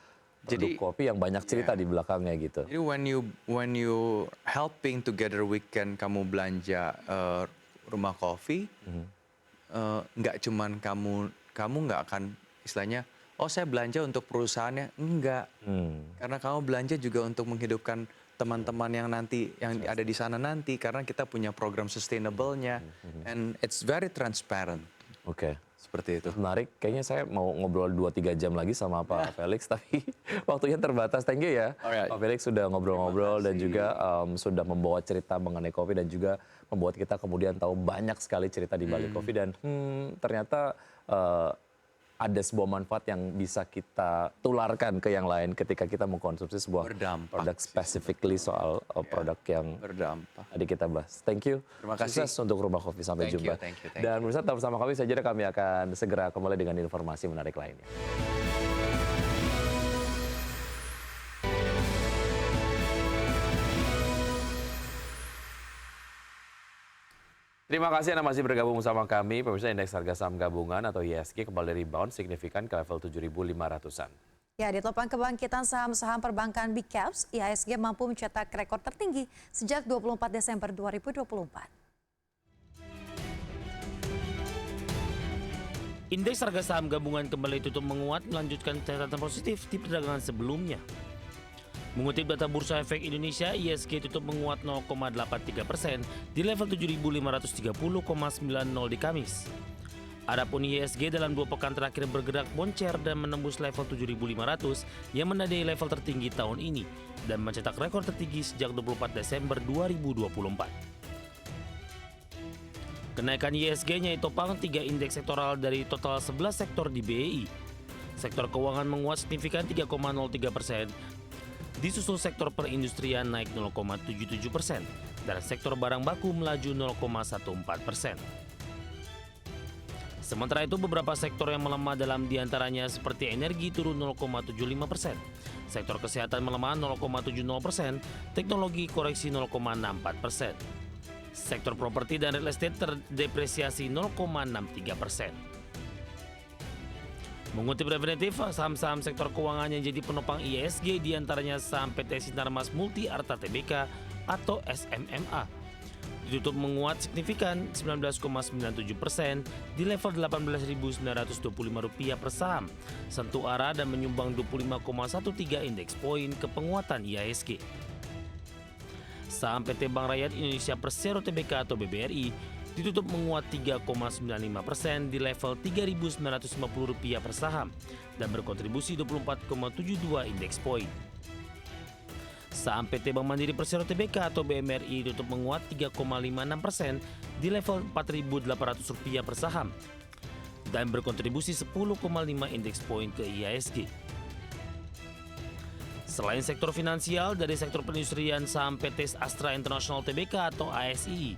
produk kopi yang banyak cerita di belakangnya gitu. Jadi when you helping together weekend kamu belanja Rumah Kopi, nggak cuman kamu nggak akan istilahnya, oh saya belanja untuk perusahaannya, enggak. Karena kamu belanja juga untuk menghidupkan teman-teman yang ada di sana nanti, karena kita punya program sustainable-nya, and it's very transparent. Seperti itu. Menarik, kayaknya saya mau ngobrol 2-3 jam lagi sama Pak Felix, tapi waktunya terbatas. Thank you ya, Pak Felix sudah ngobrol-ngobrol dan juga sudah membawa cerita mengenai kopi, dan juga membuat kita kemudian tahu banyak sekali cerita di balik kopi, dan ternyata ada sebuah manfaat yang bisa kita tularkan ke yang lain ketika kita mengkonsumsi sebuah produk specifically soal produk yang tadi kita bahas. Thank you. Terima kasih. Sukses untuk Rumah Kopi. Sampai jumpa. Thank you. Dan pemirsa tetap bersama kami saja, kami akan segera kembali dengan informasi menarik lainnya. Terima kasih Anda masih bergabung bersama kami. Pemirsa, indeks harga saham gabungan atau IHSG kembali rebound signifikan ke level 7.500-an. Ya, di topang kebangkitan saham-saham perbankan Big Caps, IHSG mampu mencetak rekor tertinggi sejak 24 Desember 2024. Indeks harga saham gabungan kembali tutup menguat, melanjutkan catatan positif di perdagangan sebelumnya. Mengutip data Bursa Efek Indonesia, IHSG tutup menguat 0,83% di level 7.530,90 di Kamis. Adapun IHSG dalam 2 pekan terakhir bergerak boncer dan menembus level 7.500 yang menandai level tertinggi tahun ini dan mencetak rekor tertinggi sejak 24 Desember 2024. Kenaikan IHSG-nya ditopang 3 indeks sektoral dari total 11 sektor di BEI. Sektor keuangan menguat signifikan 3,03%, disusul sektor perindustrian naik 0,77% dan sektor barang baku melaju 0,14%. Sementara itu beberapa sektor yang melemah dalam diantaranya seperti energi turun 0,75%, Sektor kesehatan melemah 0,70%, teknologi koreksi 0,64%. Sektor properti dan real estate terdepresiasi 0,63%. Mengutip Refinitiv, saham-saham sektor keuangan yang jadi penopang IHSG diantaranya saham PT Sinarmas Multi Arta Tbk atau SMMA. Ditutup menguat signifikan 19,97% di level Rp18.925 per saham, sentuh arah dan menyumbang 25,13 indeks poin ke penguatan IHSG. Saham PT Bank Rakyat Indonesia Persero Tbk atau BBRI ditutup menguat 3,95% di level Rp3.950 per saham dan berkontribusi 24,72 indeks poin. Saham PT Bank Mandiri Persero Tbk atau BMRI ditutup menguat 3,56% di level Rp4.800 per saham dan berkontribusi 10,5 indeks poin ke IHSG. Selain sektor finansial, dari sektor perindustrian saham PT Astra International Tbk atau ASI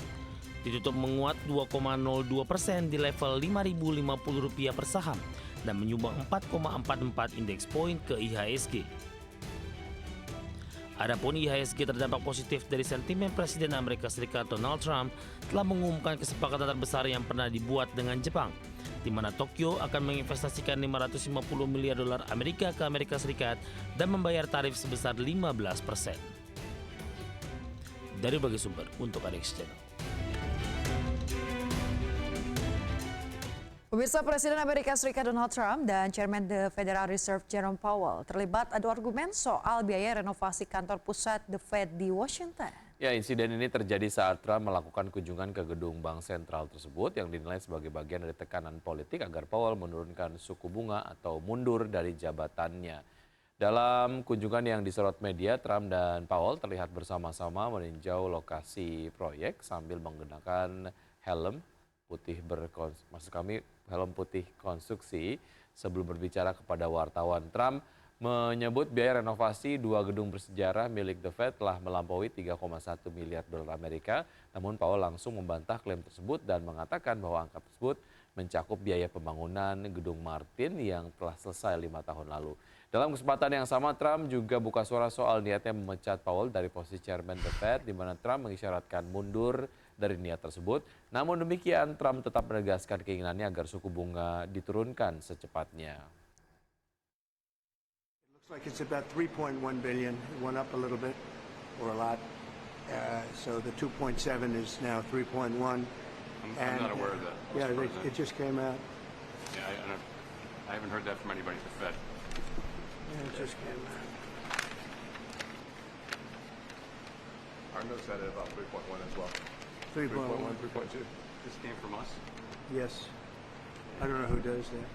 ditutup menguat 2,02% di level Rp5.050 per saham dan menyumbang 4,44 indeks poin ke IHSG. Adapun IHSG terdampak positif dari sentimen Presiden Amerika Serikat Donald Trump telah mengumumkan kesepakatan terbesar yang pernah dibuat dengan Jepang, di mana Tokyo akan menginvestasikan $550 miliar Amerika ke Amerika Serikat dan membayar tarif sebesar 15%. Dari berbagai sumber untuk ADX Channel. Pemirsa, Presiden Amerika Serikat Donald Trump dan Chairman The Federal Reserve Jerome Powell terlibat adu argumen soal biaya renovasi kantor pusat The Fed di Washington. Ya, insiden ini terjadi saat Trump melakukan kunjungan ke gedung bank sentral tersebut yang dinilai sebagai bagian dari tekanan politik agar Powell menurunkan suku bunga atau mundur dari jabatannya. Dalam kunjungan yang disorot media, Trump dan Powell terlihat bersama-sama meninjau lokasi proyek sambil menggunakan helm putih helm putih konstruksi. Sebelum berbicara kepada wartawan, Trump menyebut biaya renovasi dua gedung bersejarah milik The Fed telah melampaui 3,1 miliar dolar Amerika. Namun Powell langsung membantah klaim tersebut dan mengatakan bahwa angka tersebut mencakup biaya pembangunan gedung Martin yang telah selesai 5 tahun lalu. Dalam kesempatan yang sama, Trump juga buka suara soal niatnya memecat Powell dari posisi Chairman The Fed, di mana Trump mengisyaratkan mundur dari niat tersebut. Namun demikian, Trump tetap menegaskan keinginannya agar suku bunga diturunkan secepatnya. It looks like it's about 3.1 billion. It went up a little bit, or a lot. So the 2.7 is now 3.1. I'm not aware of that. Yeah, it just came out. Yeah, I haven't heard that from anybody at the Fed. Yeah, it just came out. Our notes had it about 3.1 as well. 3.1. 3.2. This came from us? Yes. I don't know who does that.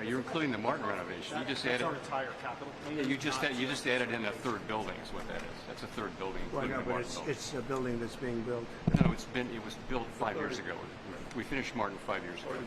You're including the Martin renovation. You just added. That's our entire capital. Yeah, you just added in a third building is what that is. That's a third building, Well, including no, the but Martin building. it's a building that's being built. No, it was built 5 years ago. We finished Martin 5 years ago.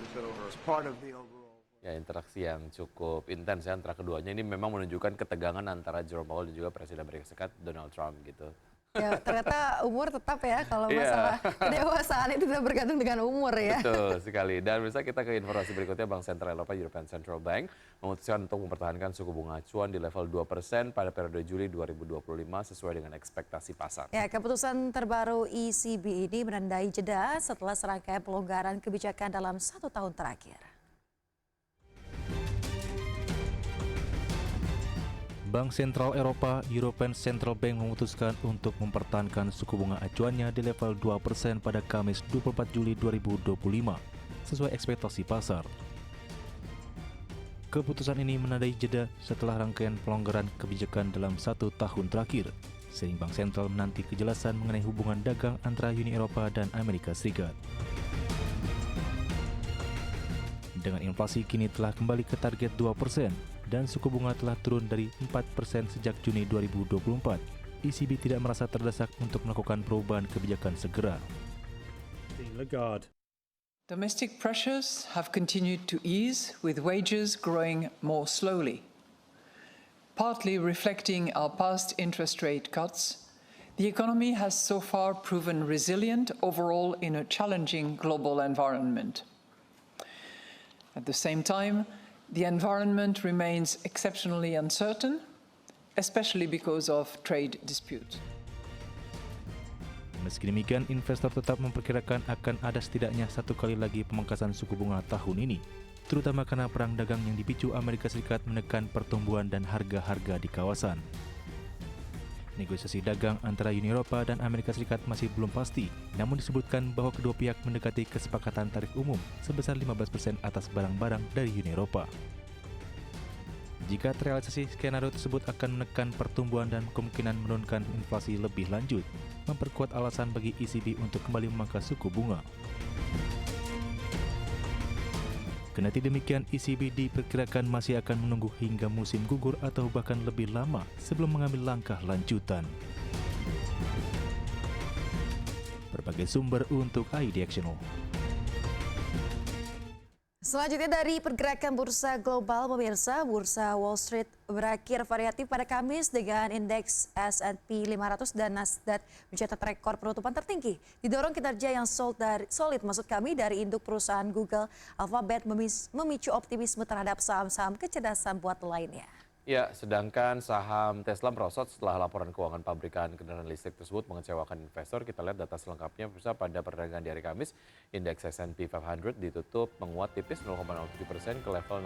It's part of the overall. Ya, interaksi yang cukup intens ya antara keduanya ini memang menunjukkan ketegangan antara Jerome Powell dan juga Presiden Amerika Serikat Donald Trump gitu. Ya, ternyata umur tetap ya, kalau Iya. masalah kedewasaan itu tidak bergantung dengan umur ya. Betul sekali. Dan bisa kita ke informasi berikutnya, Bank Sentral Eropa European Central Bank memutuskan untuk mempertahankan suku bunga acuan di level 2% pada periode Juli 2025 sesuai dengan ekspektasi pasar. Ya, keputusan terbaru ECB ini menandai jeda setelah serangkaian pelonggaran kebijakan dalam 1 tahun terakhir. Bank Sentral Eropa European Central Bank memutuskan untuk mempertahankan suku bunga acuannya di level 2% pada Kamis 24 Juli 2025 sesuai ekspektasi pasar. Keputusan ini menandai jeda setelah rangkaian pelonggaran kebijakan dalam 1 tahun terakhir, sehingga Bank Sentral menanti kejelasan mengenai hubungan dagang antara Uni Eropa dan Amerika Serikat. Dengan inflasi kini telah kembali ke target 2%, dan suku bunga telah turun dari 4% sejak Juni 2024, ECB tidak merasa terdesak untuk melakukan perubahan kebijakan segera. Domestic pressures have continued to ease, with wages growing more slowly. Partly reflecting our past interest rate cuts, the economy has so far proven resilient overall in a challenging global environment. At the same time, The environment remains exceptionally uncertain, especially because of trade disputes. Meski demikian, investor tetap memperkirakan akan ada setidaknya satu kali lagi pemangkasan suku bunga tahun ini, terutama karena perang dagang yang dipicu Amerika Serikat menekan pertumbuhan dan harga-harga di kawasan. Negosiasi dagang antara Uni Eropa dan Amerika Serikat masih belum pasti, namun disebutkan bahwa kedua pihak mendekati kesepakatan tarif umum sebesar 15% atas barang-barang dari Uni Eropa. Jika terrealisasi, skenario tersebut akan menekan pertumbuhan dan kemungkinan menurunkan inflasi lebih lanjut, memperkuat alasan bagi ECB untuk kembali memangkas suku bunga. Kendati demikian, ECB diperkirakan masih akan menunggu hingga musim gugur atau bahkan lebih lama sebelum mengambil langkah lanjutan. Berbagai sumber untuk IDXNO. Selanjutnya dari pergerakan bursa global, pemirsa, bursa Wall Street berakhir variatif pada Kamis dengan indeks S&P 500 dan Nasdaq mencatat rekor penutupan tertinggi. Didorong kinerja yang solid dari induk perusahaan Google, Alphabet memicu optimisme terhadap saham-saham kecerdasan buatan lainnya. Ya, sedangkan saham Tesla merosot setelah laporan keuangan pabrikan kendaraan listrik tersebut mengecewakan investor. Kita lihat data selengkapnya pemirsa pada perdagangan di hari Kamis. Indeks S&P 500 ditutup menguat tipis 0,07% ke level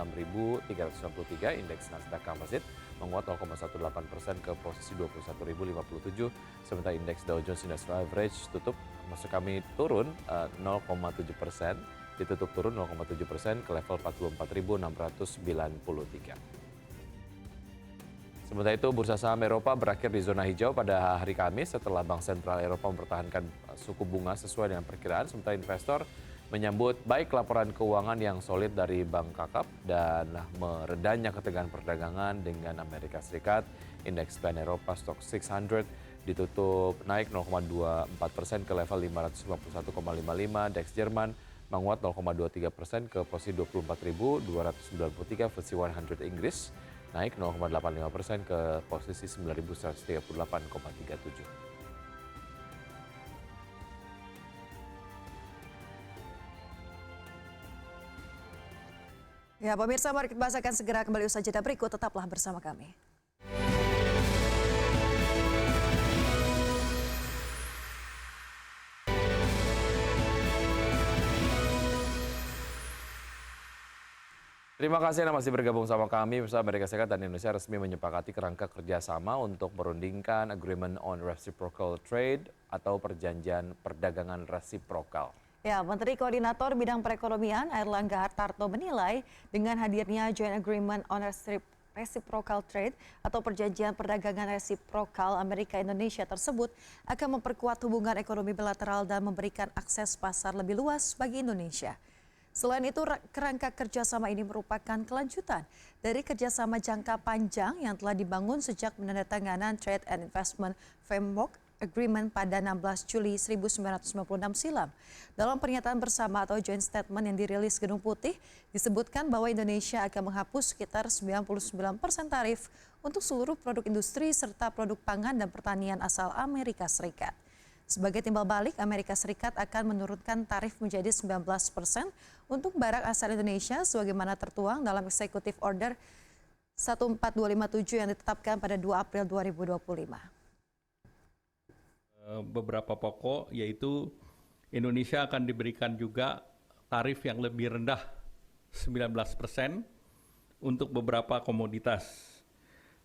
6.363. Indeks Nasdaq Composite menguat 0,18% ke posisi 21.057. Sementara indeks Dow Jones Industrial Average turun 0,7%, ditutup turun 0,7% ke level 44.693. Sementara itu, bursa saham Eropa berakhir di zona hijau pada hari Kamis setelah Bank Sentral Eropa mempertahankan suku bunga sesuai dengan perkiraan. Sementara investor menyambut baik laporan keuangan yang solid dari Bank KKP dan meredanya ketegangan perdagangan dengan Amerika Serikat. Indeks Pan Eropa Stock 600 ditutup naik 0,24% ke level 551,55. Dex Jerman menguat 0,23% ke posisi 24.293. FTSE 100 Inggris naik 0,85% ke posisi 9.138,37. Ya, pemirsa, mari kita bahas akan segera kembali usai jeda berikut. Tetaplah bersama kami. Terima kasih Anda masih bergabung sama kami. Bersama Amerika Serikat dan Indonesia resmi menyepakati kerangka kerjasama untuk merundingkan Agreement on Reciprocal Trade atau perjanjian perdagangan resiprokal. Ya, Menteri Koordinator Bidang Perekonomian Airlangga Hartarto menilai dengan hadirnya Joint Agreement on Reciprocal Trade atau perjanjian perdagangan resiprokal Amerika-Indonesia tersebut akan memperkuat hubungan ekonomi bilateral dan memberikan akses pasar lebih luas bagi Indonesia. Selain itu, kerangka kerjasama ini merupakan kelanjutan dari kerjasama jangka panjang yang telah dibangun sejak penandatanganan Trade and Investment Framework Agreement pada 16 Juli 1996 silam. Dalam pernyataan bersama atau joint statement yang dirilis Gedung Putih, disebutkan bahwa Indonesia akan menghapus sekitar 99% tarif untuk seluruh produk industri serta produk pangan dan pertanian asal Amerika Serikat. Sebagai timbal balik, Amerika Serikat akan menurunkan tarif menjadi 19% untuk barang asal Indonesia sebagaimana tertuang dalam Executive Order 14257 yang ditetapkan pada 2 April 2025. Beberapa pokok yaitu Indonesia akan diberikan juga tarif yang lebih rendah 19% untuk beberapa komoditas.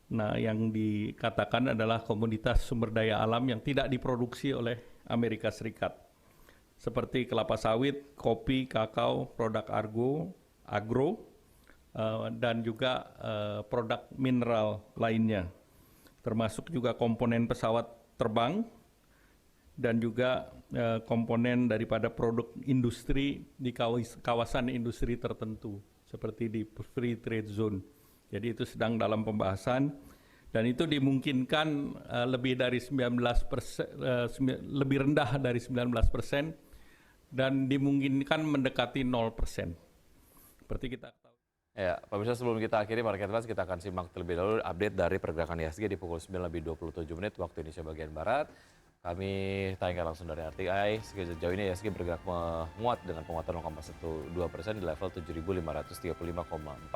Nah, yang dikatakan adalah komoditas sumber daya alam yang tidak diproduksi oleh Amerika Serikat. Seperti kelapa sawit, kopi, kakao, produk agro, dan juga produk mineral lainnya. Termasuk juga komponen pesawat terbang dan juga komponen daripada produk industri di kawasan industri tertentu seperti di Free Trade Zone. Jadi itu sedang dalam pembahasan dan itu dimungkinkan lebih dari 19%, lebih rendah dari 19% dan dimungkinkan mendekati 0%. Seperti kita tahu. Ya, pemirsa, sebelum kita akhiri Market Flash, kita akan simak terlebih dahulu update dari pergerakan IHSG di pukul 9:27 waktu Indonesia bagian Barat. Kami tayangkan langsung dari RTI. Sejauh ini ISG bergerak menguat dengan penguatan 0,12% di level 7.535,455.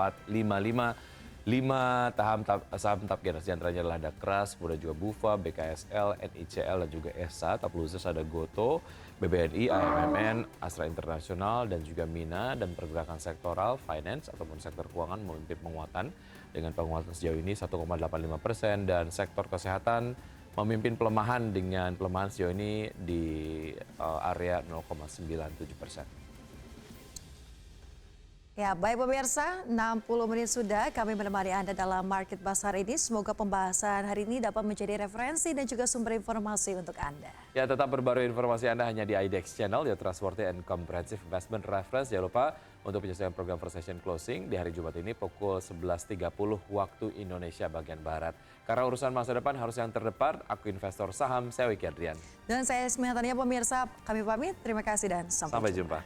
5 saham top gainers diantaranya adalah Dakras, kemudian juga Bufa, BKSL, NICL, dan juga ESA. Top losers ada Goto, BBNI, AMMN, Astra Internasional, dan juga Mina. Dan pergerakan sektoral, finance ataupun sektor keuangan memimpin penguatan dengan penguatan sejauh ini 1,85%, dan sektor kesehatan memimpin pelemahan dengan pelemahan sejauh ini di area 0,97%. Ya, baik pemirsa, 60 menit sudah kami menemani Anda dalam Market Pasar ini. Semoga pembahasan hari ini dapat menjadi referensi dan juga sumber informasi untuk Anda. Ya, tetap berbaru informasi Anda hanya di IDEX Channel, ya Trustworthy and Comprehensive Investment Reference. Jangan lupa untuk menyaksikan program First Session Closing di hari Jumat ini pukul 11.30 waktu Indonesia bagian Barat. Karena urusan masa depan harus yang terdepan, aku investor saham, saya Wiki Adrian. Dan saya Esmi Hatania, pemirsa, kami pamit. Terima kasih dan sampai jumpa.